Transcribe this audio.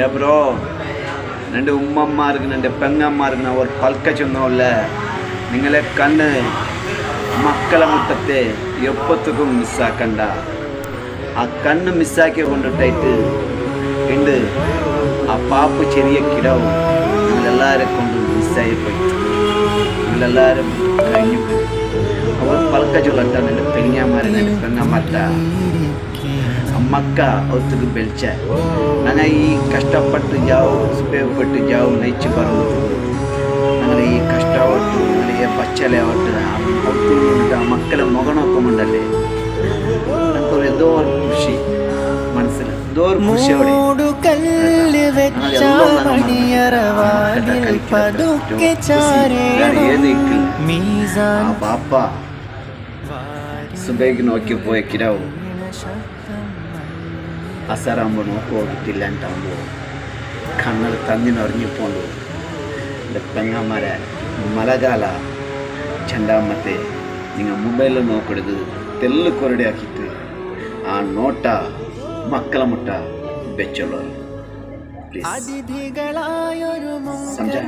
ഏ ബ്രോ, രണ്ട് ഉമ്മമാർക്ക് രണ്ട് പെങ്ങന്മാർക്ക് അവർ പൽക്കച്ചൊന്നുമില്ല. നിങ്ങളെ കണ്ണ് മക്കളെ മുട്ടത്തെ എപ്പത്തുക്കും മിസ്സാക്കണ്ട. ആ കണ്ണ് മിസ്സാക്കി കൊണ്ടിട്ടായിട്ട് ഉണ്ട് ആ പാപ്പ് ചെറിയ കിടാവും നിങ്ങളെല്ലാവരെ കൊണ്ട് മിസ്സായി പോയി. നിങ്ങളെല്ലാവരും കഴിഞ്ഞു പോയി. അവർ പൽക്കച്ചൊല്ലട്ടാണ് എൻ്റെ പെങ്ങന്മാരെ പെങ്ങന്മാറ്റ ಅಮ್ಮಕ್ಕ ಹೊತ್ತಿಗೆ ಬೆಳ್ಚ ನನ್ನ ಈ ಕಷ್ಟಪಟ್ಟು ಜಾವು ಉಪಯೋಗಪಟ್ಟು ಜಾವು ನೈಚು ಬರುವುದು ನನಗೆ ಈ ಕಷ್ಟ ಒಟ್ಟು ನನಗೆ ಬಚ್ಚಲೆ ಒಟ್ಟು ಆ ಮಕ್ಕಳ ಮೊಗ ನೋಕೊಂಬಂಡಲ್ಲಿ ನನಗೆ ಎದೋ ಖುಷಿ ಮನಸ್ಸಿನ ಎದೋ ಖುಷಿ ಅವಳಿ ಏನು ಇಕ್ಕಿಲ್ಲ ಆ ಪಾಪ ಸುಬೇಗಿ ನೋಕಿ ಪೋಯ ಕಿಡವು ಅಸರಾಂಬ ನೋಕೋಗಿಟ್ಟಿಲ್ಲ ಅಂತ ಅಂದು ಕಣ್ಣಲ್ಲಿ ತಂದಿನೊರ್ಗಿಕೊಂಡು പെങ്ങന്മാരെ മലകാല ಚಂಡಾಮತೆ നിങ്ങൾ ಮೊಬೈಲ್ ನೋಡಿದು ತೆಲ್ಲು ಕೊರಡೆ ಹಾಕಿತ್ತು ಆ ನೋಟ ಮಕ್ಕಳ ಮುಟ್ಟ ಬೆಚ್ಚಲು ಪ್ಲೀಸ್ ಸಮझा.